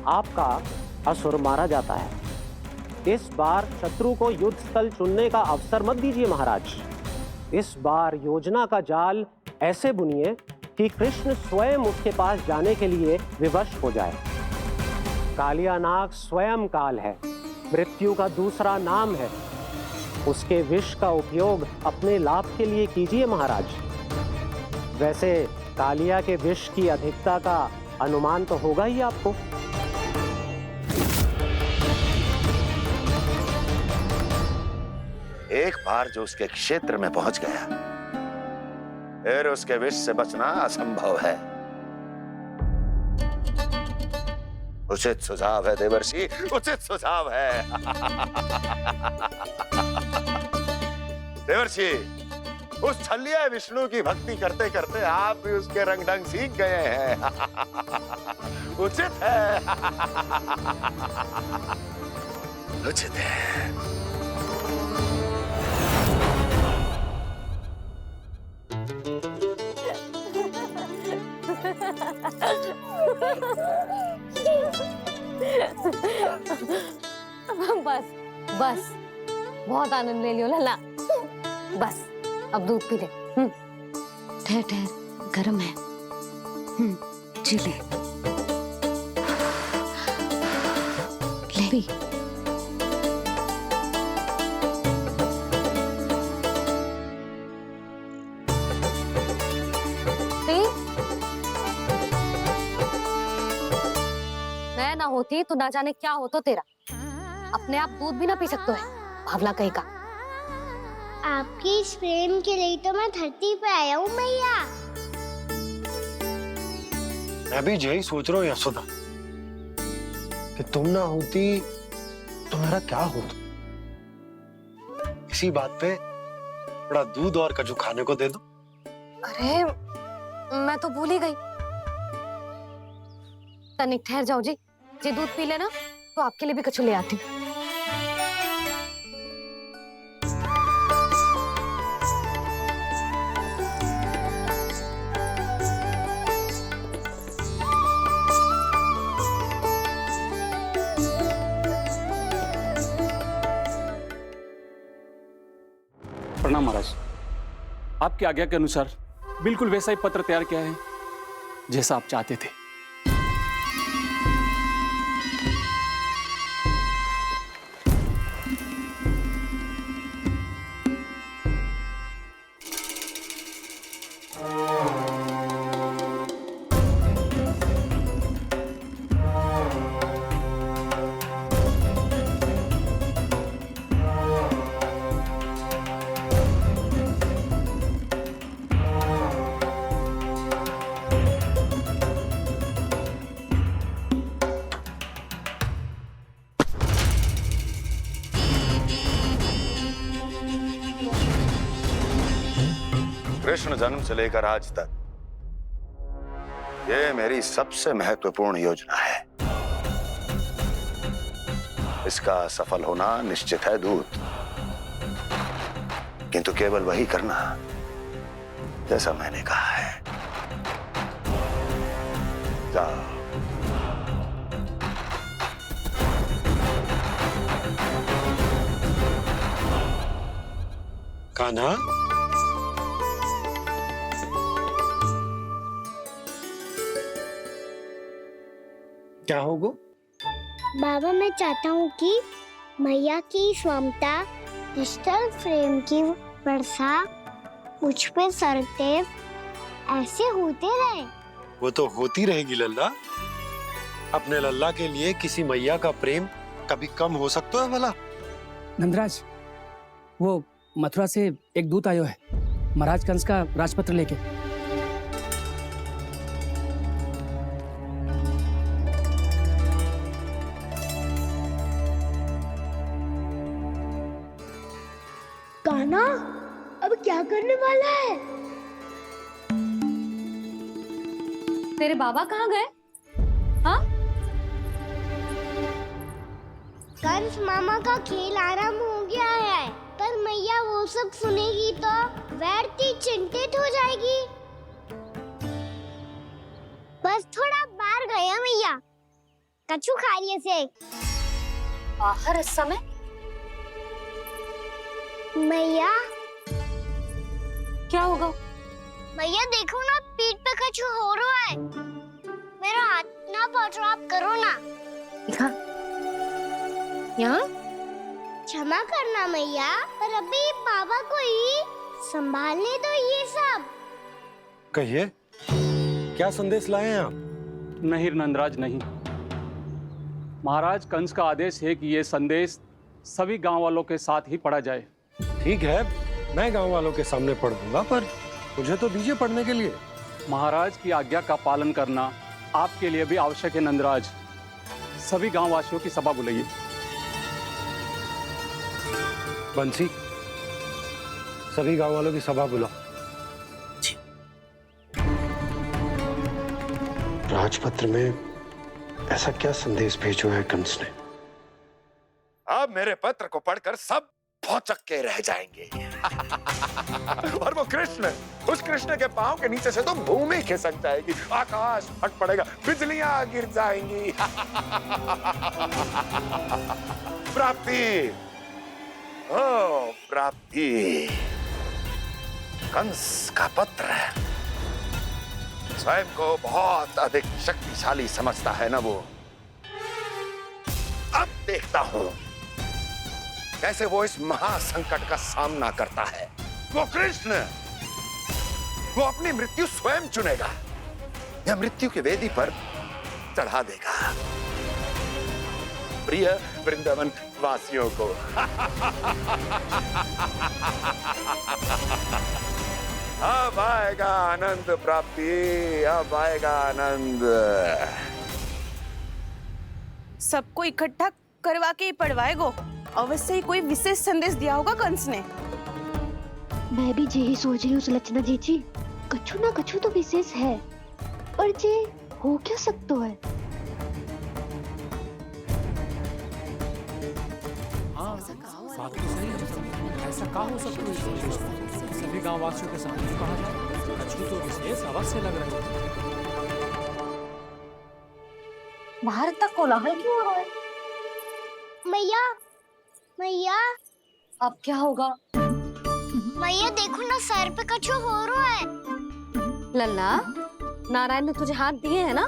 आपका असुर मारा जाता है। इस बार शत्रु को युद्ध स्थल चुनने का अवसर मत दीजिए महाराज। इस बार योजना का जाल ऐसे बुनिए कि कृष्ण स्वयं उसके पास जाने के लिए विवश हो जाए। कालिया नाग स्वयं काल है, मृत्यु का दूसरा नाम है। उसके विष का उपयोग अपने लाभ के लिए कीजिए महाराज। वैसे कालिया के विष की अधिकता का अनुमान तो होगा ही आपको। एक बार जो उसके क्षेत्र में पहुंच गया, फिर उसके विष से बचना असंभव है। उचित सुझाव है देवर्षि, उचित सुझाव है। देवर्षि, उस छलिया विष्णु की भक्ति करते करते आप भी उसके रंग ढंग सीख गए हैं। उचित है। उचित है। बस बस, बहुत आनंद ले लियो लला। बस अब दूध पी ले। ठहर ठहर, गर्म है। जी ले पी। मैं ना होती तो ना जाने क्या होता तेरा। अपने आप दूध भी ना पी सकते है, भावला कहीं का। आपकी इस प्रेम के लिए तो मैं धरती पे आया हूँ मैया। मैं भी यही सोच रहा हूँ यशोदा कि तुम ना होती तो मेरा क्या होता। इसी बात पे थोड़ा दूध और कजू खाने को दे दो। अरे मैं तो भूल ही गई। तनिक ठहर जाओ जी, दूध पी लेना तो आपके लिए भी कछु ले आती हूँ। प्रणाम महाराज। आपकी आज्ञा के अनुसार बिल्कुल वैसा ही पत्र तैयार किया है जैसा आप चाहते थे। कृष्ण जन्म से लेकर आज तक ये मेरी सबसे महत्वपूर्ण योजना है। इसका सफल होना निश्चित है दूत, किंतु केवल वही करना जैसा मैंने कहा है। जाओ। कान्हा, क्या होगा? बाबा, मैं चाहता हूँ कि मैया की स्वमता क्रिस्टल फ्रेम की वर्षा मुझ पे सरतेव ऐसे होते रहे। वो तो होती रहेगी लल्ला। अपने लल्ला के लिए किसी मैया का प्रेम कभी कम हो सकता है भला? नंदराज, वो मथुरा से एक दूत आयो है महाराज कंस का राजपत्र लेके। कान्हा, अब क्या करने वाला है? तेरे बाबा कहाँ गए? हाँ? कंस मामा का खेल आरंभ हो गया है, पर मैया वो सब सुनेगी तो व्यर्थ चिंतित हो जाएगी। बस थोड़ा बाहर गया मैया, कछु खा लिए से। बाहर इस समय? मैया, क्या होगा? मैया देखो ना, पीठ पे कछु हो रहा है। मेरा हाथ ना पहुंचो, आप करो ना। दिखा यहाँ। क्षमा करना मैया, पर अभी बाबा को ही संभालने दो ये सब। कहिए, क्या संदेश लाए हैं आप? नहीं नंदराज, नहीं। महाराज कंस का आदेश है कि ये संदेश सभी गांव वालों के साथ ही पढ़ा जाए। ठीक है, मैं गांव वालों के सामने पढ़ दूंगा, पर मुझे तो दीजिए पढ़ने के लिए। महाराज की आज्ञा का पालन करना आपके लिए भी आवश्यक है नंदराज। सभी गांव वासियों की सभा बुलाइए। बंसी, सभी गांव वालों की सभा बुलाओ। राजपत्र में ऐसा क्या संदेश भेजो है कंस ने? अब मेरे पत्र को पढ़कर सब भौचक के रह जाएंगे। और वो कृष्ण, उस कृष्ण के पांव के नीचे से तो भूमि खिसक जाएगी, आकाश फट पड़ेगा, बिजलियां गिर जाएंगी। प्राप्ति, ओ प्राप्ति, कंस का पत्र। स्वयं को बहुत अधिक शक्तिशाली समझता है ना वो। अब देखता हूं कैसे वो इस महासंकट का सामना करता है। वो कृष्ण, वो अपनी मृत्यु स्वयं चुनेगा या मृत्यु की वेदी पर चढ़ा देगा प्रिय वृंदावन वासियों को। अब आएगा आनंद प्राप्ति, अब आएगा आनंद। सबको इकट्ठा करवा के ही पढ़वाएगो। अवश्य ही कोई विशेष संदेश दिया होगा कंस ने। मैं भी यही सोच रही हूँ सुलक्षणा जी, कछु ना कछु तो विशेष है, पर जे हो क्या सकता है? ऐसा कहा हो सकता है? सभी गांव वासियों के सामने कहा जाए, कछु तो विशेष अवश्य लग रहे हैं। बाहर तक कोलाहल क्यों हो रहा है? मैया, मैया, अब क्या होगा? मैया देखो ना, सर पे कछु हो रहा है। लल्ला, नारायण ने तुझे हाथ दिए हैं ना?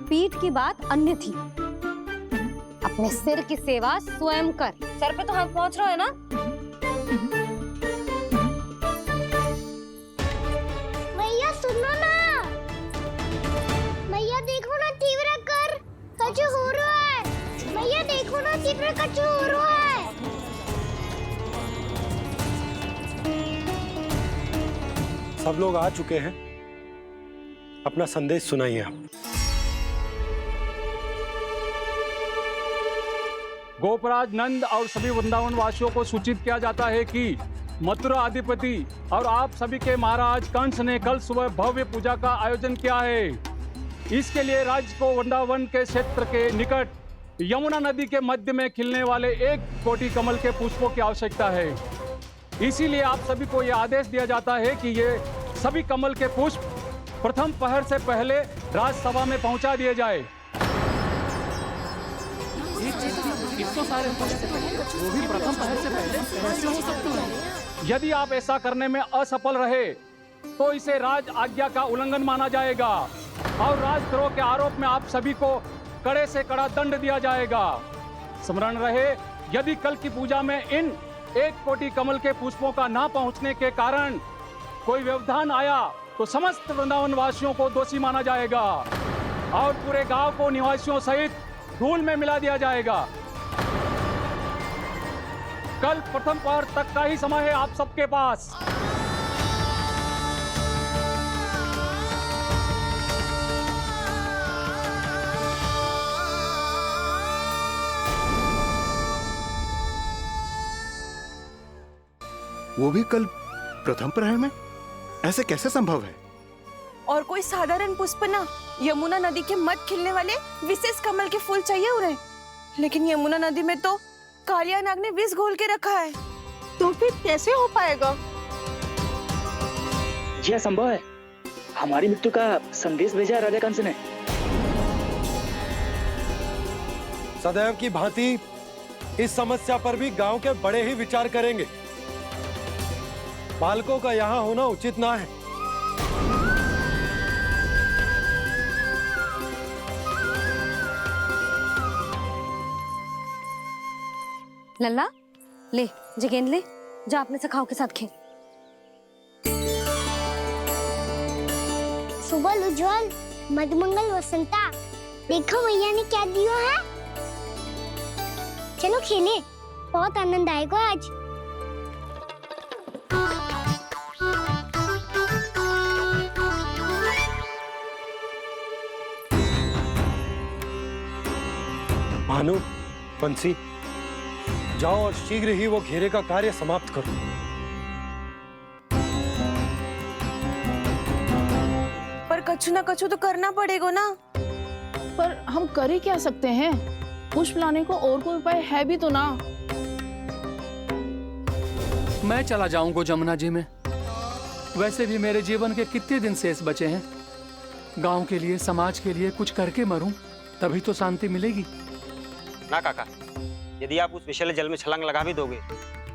पीठ की बात अन्य थी। अपने सिर की सेवा स्वयं कर। सर पे तो हाथ पहुंच रहा है ना? मैया सुनो ना, मैया देखो ना, तीव्र कर कछु हो रहा है। मैया देखो ना, तीव्र कछु हो रहा है। सब लोग आ चुके हैं, अपना संदेश सुनाइए आप। गोपराज नंद और सभी वृंदावन वासियों को सूचित किया जाता है कि मथुरा अधिपति और आप सभी के महाराज कंस ने कल सुबह भव्य पूजा का आयोजन किया है। इसके लिए राज्य को वृंदावन के क्षेत्र के निकट यमुना नदी के मध्य में खिलने वाले 1 कोटि कमल के पुष्पों की आवश्यकता है। इसीलिए आप सभी को यह आदेश दिया जाता है कि ये सभी कमल के पुष्प प्रथम पहर से पहले राजसभा में पहुंचा दिए जाए। तो सारे वो भी प्रथम पहर से पहले कैसे हो सकते हैं? यदि आप ऐसा करने में असफल रहे तो इसे राज आज्ञा का उल्लंघन माना जाएगा। और राजद्रोह के आरोप में आप सभी को कड़े से कड़ा दंड दिया जाएगा। स्मरण रहे, यदि कल की पूजा में इन 1 कोटि कमल के पुष्पों का ना पहुंचने के कारण कोई व्यवधान आया तो समस्त वृंदावन वासियों को दोषी माना जाएगा और पूरे गांव को निवासियों सहित धूल में मिला दिया जाएगा। कल प्रथम पहर तक का ही समय है आप सबके पास। वो भी कल प्रथम प्रहर में? ऐसे कैसे संभव है? और कोई साधारण पुष्प ना, यमुना नदी के मध्य खिलने वाले विशेष कमल के फूल चाहिए उन्हें। लेकिन यमुना नदी में तो कालिया नाग ने विष घोल के रखा है, तो फिर कैसे हो पाएगा? यह संभव है। हमारी मृत्यु का संदेश भेजा राजा कंस ने। सदैव की भांति इस समस्या पर भी गांव के बड़े ही विचार करेंगे। बालकों का यहाँ होना उचित ना है। लल्ला, ले जे गेंद ले, जा अपने सखाओं के साथ खेल। सुबह उज्जवल, मधुमंगल वसंता, देखो भैया ने क्या दिया है। चलो खेले, बहुत आनंद आएगा आज। भानु, बंसी, जाओ और शीघ्र ही वो घेरे का कार्य समाप्त करो। पर कछु ना कछु तो करना पड़ेगा ना। पर हम कर ही क्या सकते हैं? पुष्प लाने को और कोई उपाय है भी तो ना। मैं चला जाऊंगा जमुना जी में। वैसे भी मेरे जीवन के कितने दिन शेष बचे हैं। गांव के लिए, समाज के लिए कुछ करके मरूं, तभी तो शांति मिलेगी। ना काका, यदि आप उस विषैले जल में छलांग लगा भी दोगे,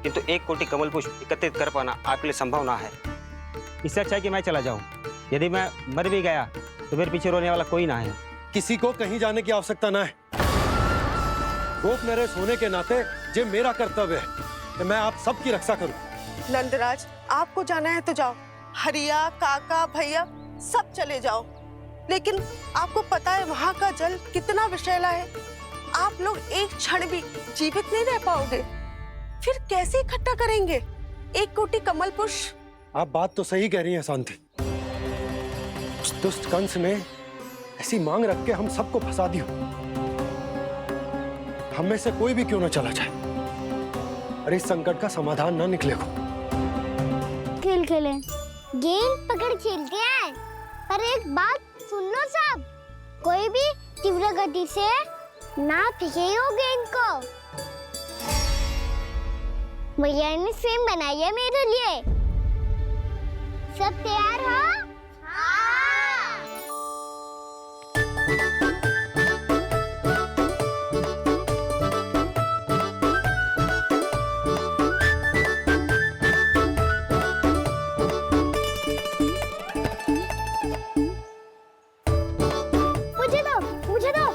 किंतु 1 कोटि कमल पुष्प एकत्रित कर पाना आपके लिए संभव ना है। इससे अच्छा है कि मैं चला जाऊं। यदि मैं मर भी गया तो मेरे पीछे रोने वाला कोई ना है। किसी को कहीं जाने की आवश्यकता ना है। गोप नरेश होने के नाते ये मेरा कर्तव्य है कि मैं आप सबकी रक्षा करूं। नंदराज, आपको जाना है तो जाओ। हरिया, काका, भैया सब चले जाओ। लेकिन आपको पता है वहाँ का जल कितना विषैला है। आप लोग एक क्षण भी जीवित नहीं रह पाओगे। फिर कैसे इकट्ठा करेंगे 1 कोटि कमल पुष्प? आप बात तो सही कह रही हैं शांति। उस दुष्ट कंस ने ऐसी मांग रख के हम सबको फंसा दिया। हम में से कोई भी क्यों ना चला जाए और इस संकट का समाधान ना निकले को। खेल खेले, गेंद पकड़ खेलते हैं। पर एक बात सुन लो सब, कोई भी तीव्र गति से ना फेंकेगा गेंद को। भैया ने स्वयं बनाई है मेरे लिए। सब तैयार हो? मुझे दो, मुझे दो।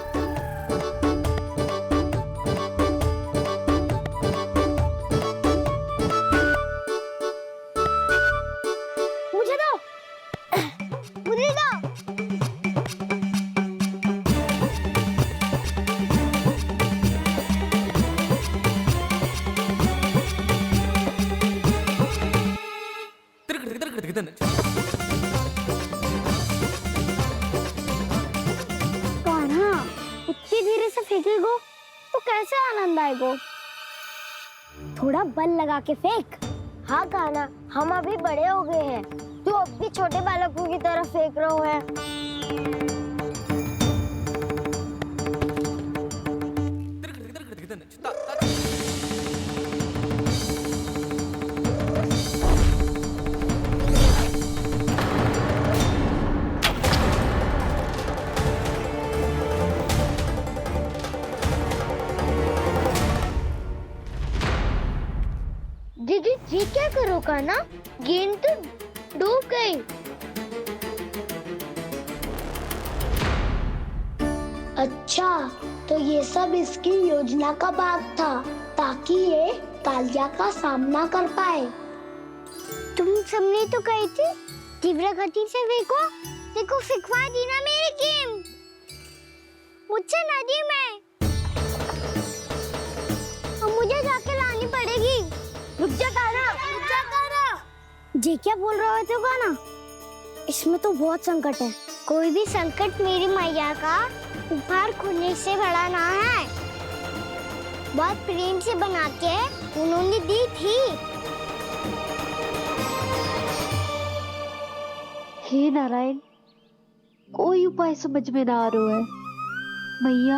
मुझे दो, मुझे दो। कान्हा, इतनी धीरे से फेंकेगो तो कैसे आनंद आएगो? थोड़ा बल लगा के फेंक। हाँ कान्हा, हम अभी बड़े हो गए हैं, तू अब भी छोटे बालकों की तरह फेंक रहा है। दीदी जी क्या करो कान्हा? गेंद तो डूब गई। अच्छा, तो ये सब इसकी योजना का भाग था ताकि ये कालिया का सामना कर पाए। तुम सबने तो कही थी तीव्र गति से देखो सिखवा दी ना मेरी गेम मुझसे नदी में। अब मुझे जाके लानी पड़ेगी। रुक जा कान्हा। जे क्या बोल रहे थे कान्हा? इसमें तो बहुत संकट है। कोई भी संकट मेरी मैया का उपहार खुलने से बड़ा ना है। बहुत प्रेम से बना के उन्होंने दी थी। हे नारायण, कोई उपाय समझ में ना आ रहा है। मैया,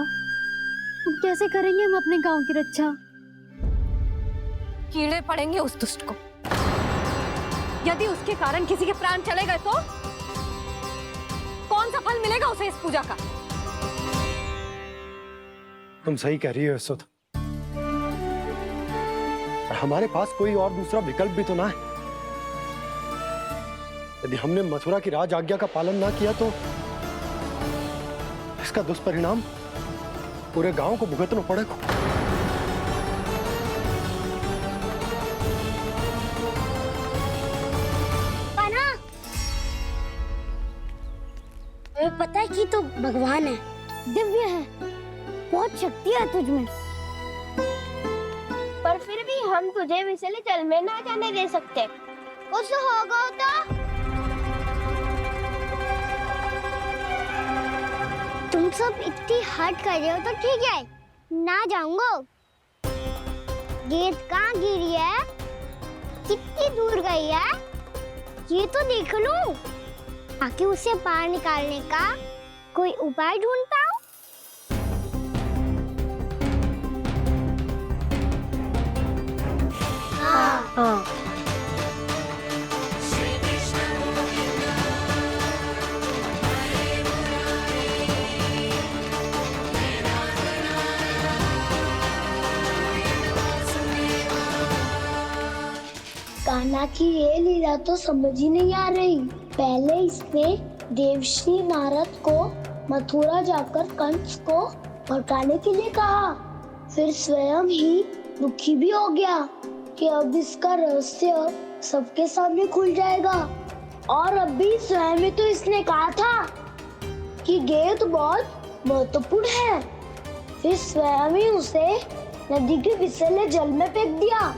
हम कैसे करेंगे हम अपने गांव की रक्षा? कीड़े पड़ेंगे उस दुष्ट को। यदि उसके कारण किसी के प्राण चले गए तो कौन सा फल मिलेगा उसे इस पूजा का? तुम सही कह रही हो यशोदा। हमारे पास कोई और दूसरा विकल्प भी तो ना है। यदि हमने मथुरा की राज आज्ञा का पालन ना किया तो इसका दुष्परिणाम पूरे गांव को भुगतना पड़ेगा। कान्हा, तुम्हें पता है कि तो भगवान है, दिव्य है, बहुत शक्ति है तुझमें। पर फिर भी हम तुझे विषैले जल में ना जाने दे सकते। कुछ होगा तो तुम सब इतनी हट कर रहे हो तो ठीक है, ना जाऊंगा। गेंद कहाँ गिरी है, कितनी दूर गई है, ये तो देख लूं, ताकि उसे बाहर निकालने का कोई उपाय ढूंढता हूँ। हाँ। कान्हा की ये लीला तो समझ ही नहीं आ रही। पहले इसने देवश्री नारद को मथुरा जाकर कंस को भड़काने के लिए कहा, फिर स्वयं ही दुखी भी हो गया कि अब इसका रहस्य सबके सामने खुल जाएगा। और अभी स्वयं ही तो इसने कहा था कि गेंद बहुत महत्वपूर्ण है, फिर स्वयं ही उसे नदी के विषैले जल में फेंक दिया।